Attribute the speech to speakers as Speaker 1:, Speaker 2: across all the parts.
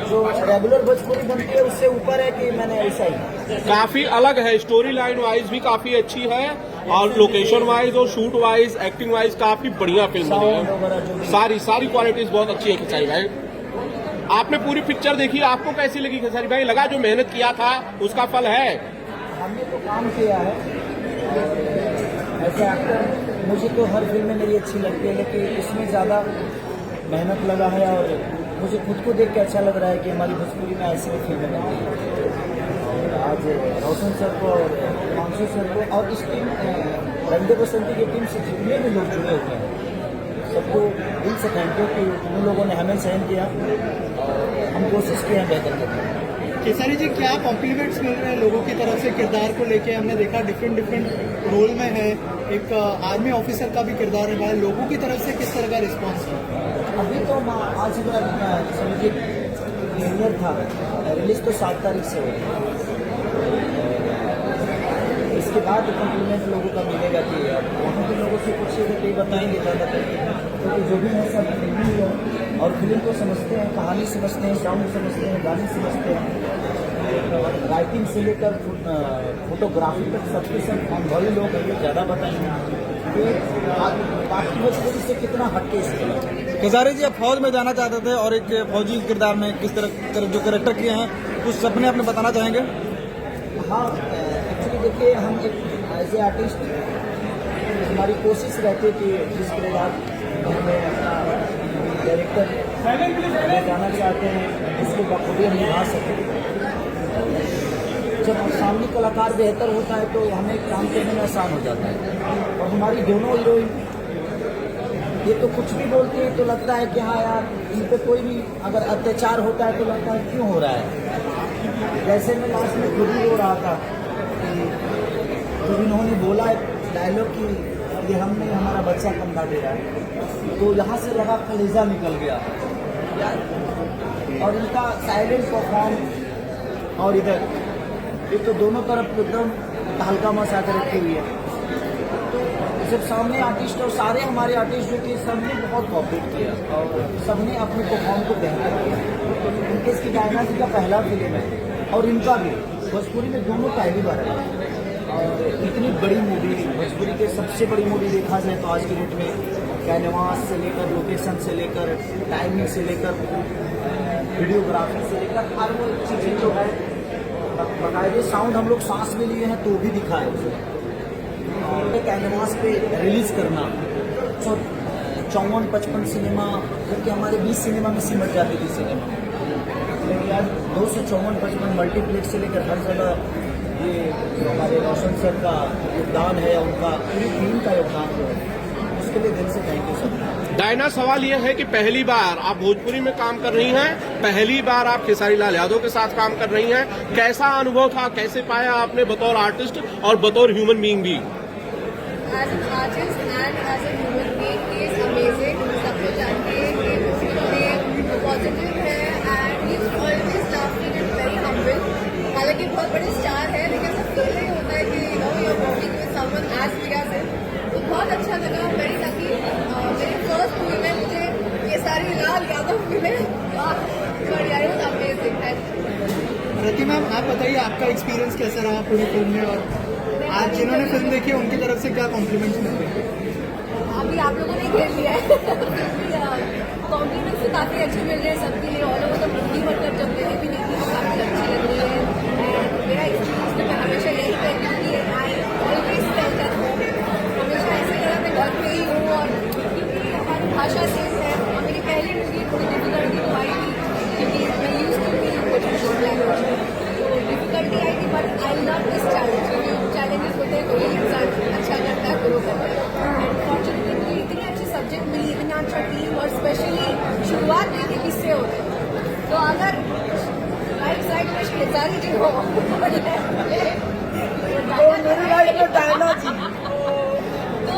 Speaker 1: जो रेगुलर भोजपुरी बनती है उससे ऊपर है कि मैंने ऐसा ही
Speaker 2: काफी अलग है, स्टोरी लाइन वाइज भी काफी अच्छी है और लोकेशन वाइज और शूट वाइज एक्टिंग वाइज काफी बढ़िया फिल्म बनी है। सारी क्वालिटीज बहुत अच्छी है खेसारी भाई। आपने पूरी पिक्चर देखी, आपको कैसी लगी खेसारी भाई? लगा जो मेहनत किया था उसका फल है?
Speaker 1: हमने तो काम किया है ऐसे एक्टर, मुझे तो हर फिल्म मेरी अच्छी लगती है लेकिन इसमें ज़्यादा मेहनत लगा है और मुझे खुद को देख के अच्छा लग रहा है कि हमारी भोजपुरी में ऐसी भी फिल्में बनती। आज रोशन सर को और मानसू सर को और इस टीम रंगे बसंती की टीम से जितने भी लोग जुड़े हुए हैं सबको दिल से थैंक यू कि उन लोगों ने हमें सहन किया और हम कोशिश किए हैं बेहतर करने की।
Speaker 3: खेसारी जी, क्या कॉम्प्लीमेंट्स मिल रहे हैं लोगों की तरफ से किरदार को लेके? हमने देखा डिफरेंट रोल में है, एक आर्मी ऑफिसर का भी किरदार है, लोगों की तरफ से किस तरह का रिस्पॉन्स है?
Speaker 1: अभी तो आज समझिए प्रीमियर था, रिलीज तो 7 तारीख से हो इसके बाद कॉम्प्लीमेंट लोगों का मिलेगा कि वहाँ के लोगों से पूछिए तो बताएंगे ज़्यादा करके, क्योंकि जो भी है सब फिल्मी है और फिल्म को समझते हैं, कहानी समझते हैं, साउंड समझते हैं, गाने समझते हैं, राइटिंग से लेकर फोटोग्राफी तक सबके सब अनुभवी लोग हैं, ज़्यादा बताएंगे बाकी भोजपुरी से कितना हटके इसके।
Speaker 4: खेसारी जी, आप फौज में जाना चाहते थे और एक फौजी किरदार में किस तरह जो कैरेक्टर किए हैं कुछ सपने अपने बताना चाहेंगे?
Speaker 1: हाँ, एक्चुअली देखिए हम एक एज ए आर्टिस्ट हमारी कोशिश रहती है कि जिस किरदार में अपना कैरेक्टर जाना चाहते हैं उसको बखूबी हम निभा सकें। जब सामने कलाकार बेहतर होता है तो हमें काम करने में आसान हो जाता है। और हमारी दोनों हीरोइन ये तो कुछ भी बोलती है तो लगता है कि हाँ यार इन पे कोई भी अगर अत्याचार होता है तो लगता है क्यों हो रहा है। जैसे मैं लास्ट में खुद ही रो रहा था कि जब इन्होंने बोला डायलॉग कि ये हमने हमारा बच्चा कंधा दे रहा है तो यहाँ से लगा कलेजा निकल गया और इनका साइलेंट परफॉर्म और इधर ये तो दोनों तरफ एकदम हल्का मचा कर रखी हुई है। तो जब सामने आर्टिस्ट और सारे हमारे आर्टिस्ट जो कि सबने बहुत कॉपरेट किया और सबने अपने परफॉर्म को बेहतर किया। उनके इसकी डायना जी का पहला फिल्म है और इनका भी भोजपुरी में दोनों पहली बार है और इतनी बड़ी मूवी भोजपुरी के सबसे बड़ी मूवी देखा जाए तो आज की डेट में कैनवास से लेकर लोकेशन से लेकर टाइमिंग से लेकर वीडियोग्राफी से लेकर हर वो चीज़ें जो है बाकायदे साउंड हम लोग सांस में लिए हैं तो भी दिखा है और कैनवास पे रिलीज करना 54-55 सिनेमा जबकि हमारे 20 सिनेमा में सिमट जाती थी सिनेमा, लेकिन आज 254-55 मल्टीप्लेक्स से लेकर हर जगह ये जो हमारे रोशन सर का योगदान है उनका पूरी टीम का योगदान है उसके लिए दिल से थैंक यू सर।
Speaker 2: डायना, सवाल यह है कि पहली बार आप भोजपुरी में काम कर रही हैं, पहली बार आप खेसारी लाल यादव के साथ काम कर रही हैं, कैसा अनुभव था, कैसे पाया आपने बतौर आर्टिस्ट और बतौर ह्यूमन बीइंग भी?
Speaker 5: As an artist and as a human being, he is amazing. सबको जानते हैं कि पॉजिटिव है and he is always laughing and very humble. हालांकि बहुत बड़े स्टार है लेकिन ऐसा फील नहीं होता है कि you are working with someone as big as him. तो बहुत अच्छा लगा, very lucky. मेरे फर्स्ट मूवी में मुझे खेसारी लाल यादव मिले, बढ़िया, it was amazing.
Speaker 3: Rati ma'am, आप बताइए आपका एक्सपीरियंस कैसा रहा पूरी फिल्म में और आज जिन्होंने फिल्म देखी है उनकी तरफ से क्या कॉम्प्लीमेंट्स मिल रहे हैं?
Speaker 5: अभी आप लोगों ने घेर लिया है कॉम्प्लीमेंट्स तो काफ़ी अच्छे मिल रहे हैं सबके लिए ऑल ओवर द मूवी। मतलब जब मैंने भी देखी तो काफ़ी अच्छी लग रही है एंड मेरा एक्सपीरियंस तो मैं हमेशा यही कहती हूँ कि I always felt at home, हमेशा ऐसे लगा मैं घर पे ही हूँ और क्योंकि हमारी भाषा सेम है। मेरी पहली मूवी थोड़ी डिफिकल्टी तो आई थी क्योंकि मैं use to be coaching language तो डिफिकल्टी आई थी but I love this challenge क्योंकि चैलेंजेस होते हैं तो ये इंसान अच्छा करता है ग्रो करता है एंड फॉर्चुनेटली मुझे इतनी अच्छी सब्जेक्ट मिली, इतना अच्छा टीम और स्पेशली शुरुआत में ही किससे होते तो अगर राइट साइड में खेसारी जी हो
Speaker 1: मेरी लाइफ में डायना जी
Speaker 5: तो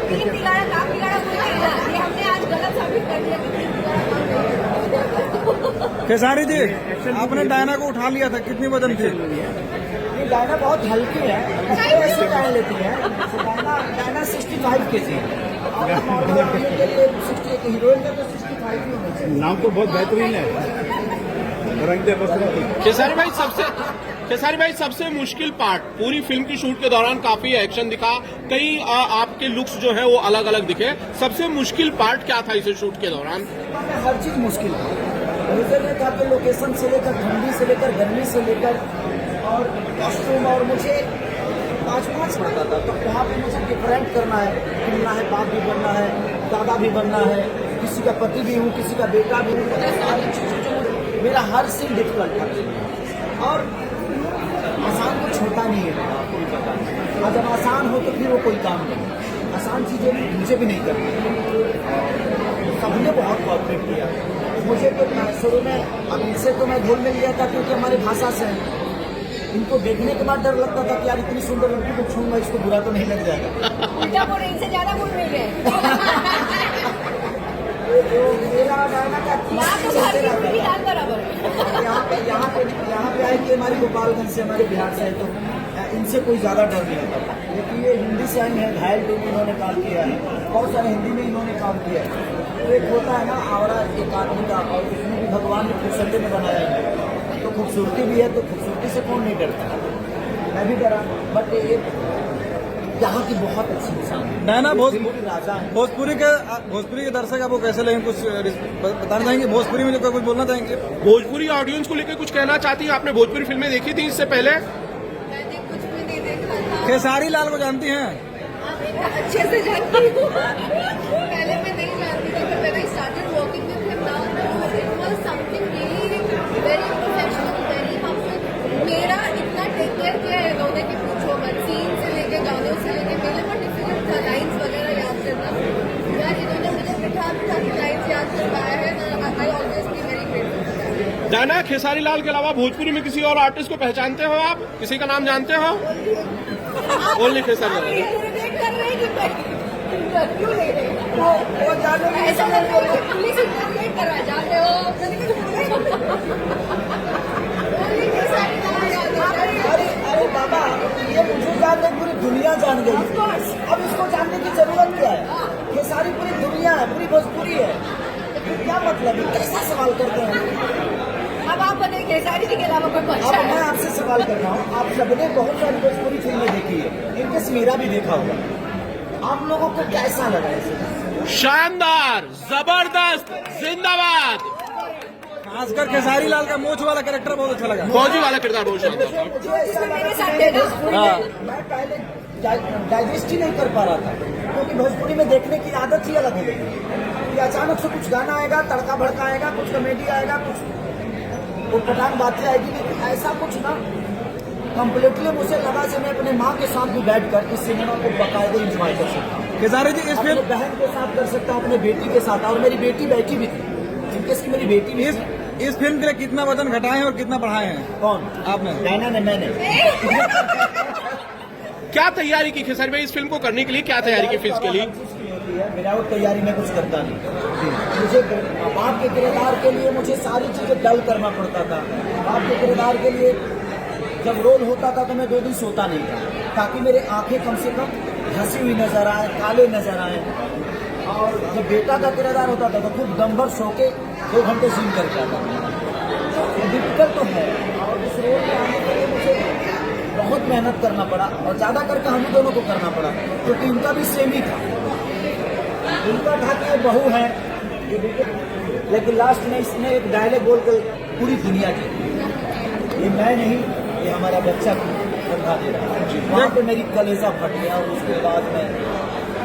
Speaker 5: 3 तिगाड़ा काम तिगाड़ा बोलेगा ये हमने आज गलत साबित कर दिया कि 3 तिगाड़ा काम।
Speaker 4: खेसारी जी, आपने डायना को उठा लिया था, कितनी वजन थी?
Speaker 1: ये डायना बहुत हल्की है, ऐसे डायना लेती है। डायना 65 kg और हीरोइन का तो 65 ही होना चाहिए।
Speaker 4: नाम तो बहुत बेहतरीन है।
Speaker 2: खेसारी भाई सबसे मुश्किल पार्ट पूरी फिल्म की शूट के दौरान काफी एक्शन दिखा, कई आपके लुक्स जो है वो अलग अलग दिखे, सबसे मुश्किल पार्ट क्या था इसे शूट के दौरान?
Speaker 1: हर चीज मुश्किल है। मुझे ये था कि लोकेशन से लेकर ठंडी से लेकर गर्मी से लेकर और कॉस्ट्यूम, और मुझे 5-5 पड़ता था, तो वहाँ पे मुझे डिफरेंट करना है, बाप भी बनना है, दादा भी बनना है, किसी का पति भी हूँ, किसी का बेटा भी हूँ, सारी चीज़ें जो मेरा हर सीन डिफिकल्ट था और आसान कुछ होता नहीं है, आपको भी पता है। और जब आसान हो तो फिर वो कोई काम नहीं, आसान चीज़ें मुझे भी नहीं करनी। सबने बहुत कॉपरेट किया मुझे, तो शुरू में अब इनसे तो मैं घुल मिल गया था क्योंकि हमारी भाषा से है। इनको देखने के बाद डर लगता था कि यार इतनी सुंदर लड़की को छूंगा, इसको बुरा तो नहीं लग जाएगा।
Speaker 5: उल्टा बोल रहे, इनसे ज्यादा बोल रही है।
Speaker 1: तो मेरा गाना का
Speaker 5: यहाँ तो सारी उल्टी हाल बराबर है।
Speaker 1: यहाँ पे आए कि हमारी गोपालगंज से, हमारे बिहार से है, तो इनसे कोई ज्यादा डर नहीं होता। लेकिन ये हिंदी से आई है, घायल टू में इन्होंने काम किया है, बहुत सारे हिंदी में इन्होंने काम किया है। तो एक होता है ना आवड़ा एक आदमी का, और उसमें भी भगवान ने खूबसूरती में बनाया है, तो खूबसूरती भी है, तो खूबसूरती से कौन नहीं डरता? मैं भी डरा, बट ये यहाँ की बहुत अच्छी इंसान है।
Speaker 4: नैना
Speaker 1: राजा है।
Speaker 4: भोजपुरी के दर्शक आपको कैसे लगे, कुछ बताना चाहेंगे? भोजपुरी में जो कुछ बोलना चाहेंगे?
Speaker 2: भोजपुरी ऑडियंस को लेकर कुछ कहना चाहती हैं? आपने भोजपुरी फिल्में देखी थी इससे पहले?
Speaker 5: मैंने कुछ भी नहीं देखा था।
Speaker 4: खेसारी लाल को जानती हैं?
Speaker 5: अच्छे से जानती हूँ। पहले मैं नहीं जानती थी, but when I started working with him now, it was something really very professional, very humble. मेरा इतना टेक केयर किया है लोगों की पूछो मत, सीन से लेके गानों से लेके मेरे को डिफिकल्ट था लाइन्स वगैरह याद करना। यार इन्होंने मुझे बिठा के लाइन्स याद करवाया है ना, I always be very grateful.
Speaker 2: जाना, खेसारी लाल के अलावा भोजपुरी में किसी और आर्टिस्ट को पहचानते हो आप? किसी का नाम जानते हो? ओनली खेसारी लाल।
Speaker 5: क्यों ले रहे
Speaker 1: वो जाने में
Speaker 5: ऐसा नहीं बोलो, पुलिस इंटरव्यू करवा जाते हो।
Speaker 1: अरे बाबा, ये मुझे जानने पूरी दुनिया जान गई। अब इसको जानने की जरूरत क्या है? ये सारी पूरी दुनिया है, पूरी भोजपुरी है, क्या मतलब है? कैसा सवाल करते हैं?
Speaker 5: अब आप बताइए खेसारी जी के अलावा कोई
Speaker 1: अब
Speaker 5: अच्छा
Speaker 1: मैं
Speaker 5: है?
Speaker 1: आपसे सवाल कर रहा हूँ, आप सबने बहुत सारी भोजपुरी फिल्में देखी है, इनके मेरा भी देखा होगा, आप लोगों को कैसा लगा इसे?
Speaker 2: शानदार, जबरदस्त, जिंदाबाद।
Speaker 4: खासकर खेसारी लाल का मोच वाला कैरेक्टर बहुत अच्छा लगा।
Speaker 2: फौजी वाला किरदार बहुत शानदार था।
Speaker 1: मुझे ऐसा लगा
Speaker 5: मेरे
Speaker 1: कि
Speaker 5: साथ
Speaker 1: मैंने
Speaker 5: थे ना?
Speaker 1: भोजपुरी में मैं पहले डाइजेस्ट ही नहीं कर पा रहा था, क्योंकि भोजपुरी में देखने की आदत ही अलग हो गई कि अचानक से कुछ गाना आएगा, तड़का भड़का आएगा, कुछ कॉमेडी आएगा, कुछ उटपटांग बातें आएगी, लेकिन ऐसा कुछ ना कम्प्लीटली मुझे लगा कि मैं अपने माँ के साथ भी बैठकर इस सिनेमा को बाकायदे एंजॉय कर सकता हूँ।
Speaker 4: खेसारी जी इस
Speaker 1: अपने
Speaker 4: फिल्म
Speaker 1: बहन के साथ कर सकता हूँ, अपने बेटी के साथ, और मेरी बेटी बैठी भी थी, जिनके मेरी बेटी भी थी।
Speaker 4: इस फिल्म के लिए कितना वजन घटाए हैं और कितना बढ़ाए हैं
Speaker 1: कौन?
Speaker 4: आपने?
Speaker 1: नैना ने, मैंने।
Speaker 2: क्या तैयारी की खेसारी भाई इस फिल्म को करने के लिए? क्या तैयारी की फिजिकली?
Speaker 1: विदाउट तैयारी में कुछ करता नहीं। मुझे बाप के किरदार के लिए मुझे सारी चीजें डल करना पड़ता था। बाप के किरदार के लिए जब रोल होता था तो मैं 2 दिन सोता नहीं था, ताकि मेरे आंखें कम से कम धंसी हुई नजर आए, काले नजर आए। और जब बेटा का किरदार होता था तो खूब दम भर सो के 2 घंटे जिम करके आता था। डिफिकल्ट तो है, और इस रोल में आने के लिए मुझे बहुत मेहनत करना पड़ा, और ज्यादा करके हम दोनों को करना पड़ा, क्योंकि इनका भी सेम ही था। इनका था कि ये बहू है, लेकिन लास्ट में इसने एक डायलॉग बोलकर पूरी दुनिया की, ये मैं नहीं, ये हमारा बच्चा बता दे रहा है। वहाँ पे मेरी कलेजा फट गया, और उसके बाद मैं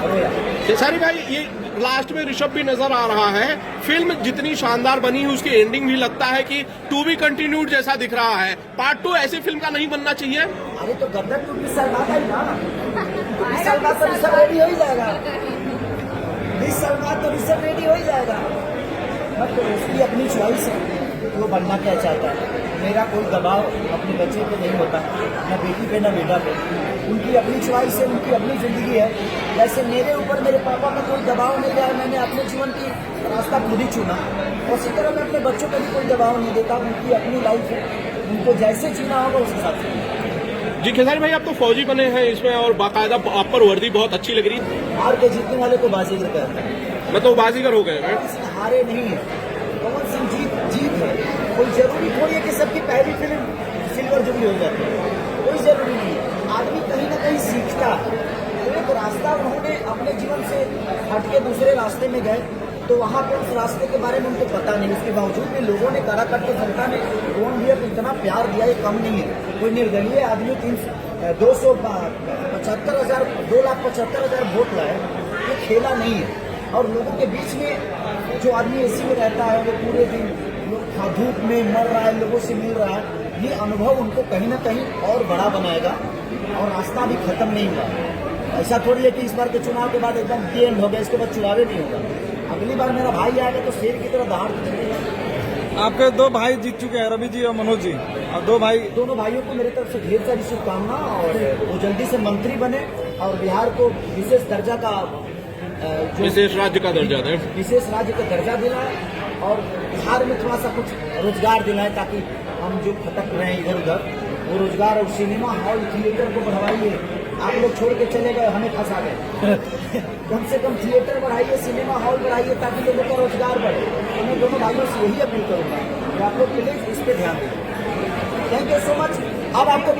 Speaker 1: रोया।
Speaker 2: खेसारी भाई ये लास्ट में ऋषभ भी नजर आ रहा है, फिल्म जितनी शानदार बनी है उसकी एंडिंग भी लगता है कि टू बी कंटिन्यूड जैसा दिख रहा है। पार्ट 2 ऐसी फिल्म का नहीं बनना चाहिए?
Speaker 1: अरे तो गदर 20 साल बाद आई ना, 20 साल बाद तो ऋषभ रेडी हो ही जाएगा, 20 साल बाद तो ऋषभ रेडी हो ही जाएगा। बट उसकी अपनी चॉइस है, वो बनना क्या चाहता है। मेरा कोई दबाव अपने बच्चे पे नहीं होता, ना बेटी पे ना बेटा पे, उनकी अपनी चॉइस है, उनकी अपनी जिंदगी है। जैसे मेरे ऊपर मेरे पापा का कोई दबाव नहीं है, मैंने अपने जीवन की रास्ता खुद ही चुना, उसी तरह मैं अपने बच्चों पर भी कोई दबाव नहीं देता। उनकी अपनी लाइफ है, उनको जैसे जीना होगा उस हिसाब से।
Speaker 2: जी खेसारी भाई आप तो फौजी बने हैं इसमें, और बाकायदा आप पर वर्दी बहुत अच्छी लग रही।
Speaker 1: हार के जीतने वाले को बाजीगर कहते हैं,
Speaker 2: मतलब बाजीगर हो गए हैं।
Speaker 1: हारे नहीं है। पवन सिंह जीत है, कोई जरूरी थोड़ी है कि सबकी पहली फिल्म सिल्वर जुबली हो जाती है, कोई जरूरी नहीं है। आदमी कहीं ना कहीं सीखता है। तो एक रास्ता उन्होंने अपने जीवन से हट के दूसरे रास्ते में गए, तो वहाँ पे उस रास्ते के बारे में उनको पता नहीं। उसके बावजूद भी लोगों ने काराकाट के जनता ने रोहन भैया को इतना प्यार दिया, ये कम नहीं है। कोई निर्दलीय आदमी 2,75,000 वोट लाए, ये खेला नहीं है। और लोगों के बीच में जो आदमी एसी में रहता है, वो पूरे दिन धूप में मर रहा है, लोगों से मिल रहा है, ये अनुभव उनको कहीं ना कहीं और बड़ा बनाएगा। और रास्ता भी खत्म नहीं हुआ। ऐसा थोड़ी है कि इस बार के चुनाव के बाद एकदम एंड हो गया, इसके बाद चुनाव ही नहीं होगा। अगली बार मेरा भाई आएगा तो शेर की तरह दहाड़ के चलेगा।
Speaker 4: आपके 2 भाई जीत चुके हैं, रवि जी और मनोज जी, और 2 भाई।
Speaker 1: दोनों भाइयों को मेरी तरफ से ढेर सारी शुभकामना, और वो जल्दी से मंत्री बने और बिहार को विशेष दर्जा का
Speaker 2: विशेष राज्य का दर्जा दें,
Speaker 1: विशेष राज्य का दर्जा दिलाए, और बिहार में थोड़ा सा कुछ रोजगार दिलाए, ताकि हम जो भटक रहे हैं इधर उधर, वो रोजगार। और सिनेमा हॉल थिएटर को बढ़ाइए। आप लोग छोड़ के चले गए, हमें फंसा गए। कम से कम थिएटर बढ़ाइए, सिनेमा हॉल बढ़ाइए, ताकि लोगों का रोजगार बढ़े। तो मैं दोनों भाइयों से यही अपील करूंगा कि आप लोग प्लीज इस पे ध्यान दें। Thank you so much. अब आपको